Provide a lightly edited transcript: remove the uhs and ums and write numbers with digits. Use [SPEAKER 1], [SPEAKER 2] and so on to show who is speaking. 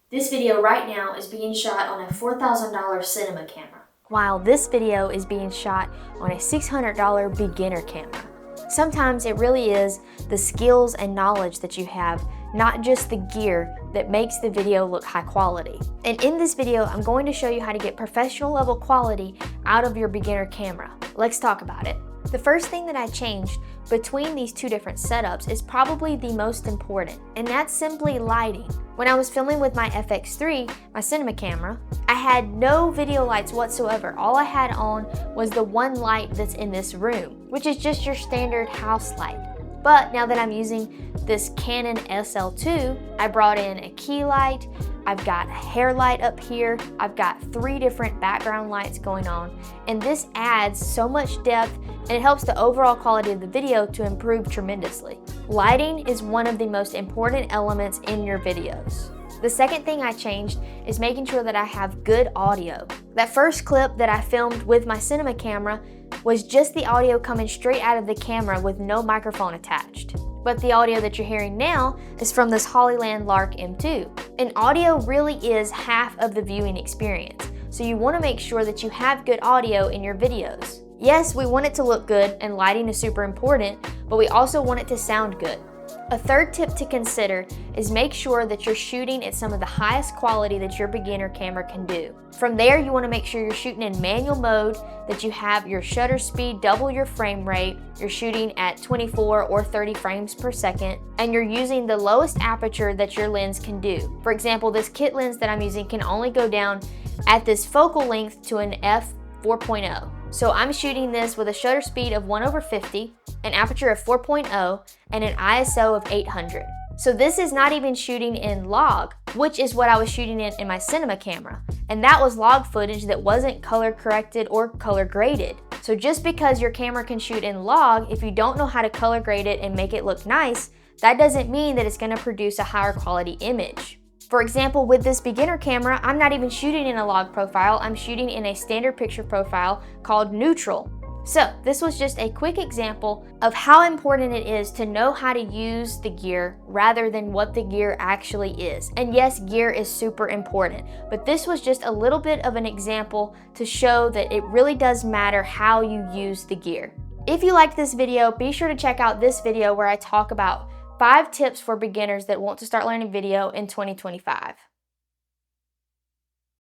[SPEAKER 1] This video right now is being shot on a $4,000 cinema camera, while this video is being shot on a $600 beginner camera. Sometimes it really is the skills and knowledge that you have, not just the gear, that makes the video look high quality. And in this video, I'm going to show you how to get professional level quality out of your beginner camera. Let's talk about it. The first thing that I changed between these two different setups is probably the most important, and that's simply lighting. When I was filming with my FX3, my cinema camera, I had no video lights whatsoever. All I had on was the one light that's in this room, which is just your standard house light. But now that I'm using this Canon SL2, I brought in a key light, I've got a hair light up here, I've got 3 different background lights going on, and this adds so much depth and it helps the overall quality of the video to improve tremendously. Lighting is one of the most important elements in your videos. The second thing I changed is making sure that I have good audio. That first clip that I filmed with my cinema camera was just the audio coming straight out of the camera with no microphone attached. But the audio that you're hearing now is from this Hollyland Lark M2. And audio really is half of the viewing experience, so you want to make sure that you have good audio in your videos. Yes, we want it to look good and lighting is super important, but we also want it to sound good. A third tip to consider is make sure that you're shooting at some of the highest quality that your beginner camera can do. From there, you want to make sure you're shooting in manual mode, that you have your shutter speed double your frame rate, you're shooting at 24 or 30 frames per second, and you're using the lowest aperture that your lens can do. For example, this kit lens that I'm using can only go down at this focal length to an f4.0. So I'm shooting this with a shutter speed of 1/50, an aperture of 4.0, and an ISO of 800. So this is not even shooting in log, which is what I was shooting in my cinema camera. And that was log footage that wasn't color corrected or color graded. So just because your camera can shoot in log, if you don't know how to color grade it and make it look nice, that doesn't mean that it's gonna produce a higher quality image. For example, with this beginner camera, I'm not even shooting in a log profile, I'm shooting in a standard picture profile called neutral. So this was just a quick example of how important it is to know how to use the gear rather than what the gear actually is. And yes, gear is super important, but this was just a little bit of an example to show that it really does matter how you use the gear. If you liked this video, be sure to check out this video where I talk about 5 tips for beginners that want to start learning video in 2025.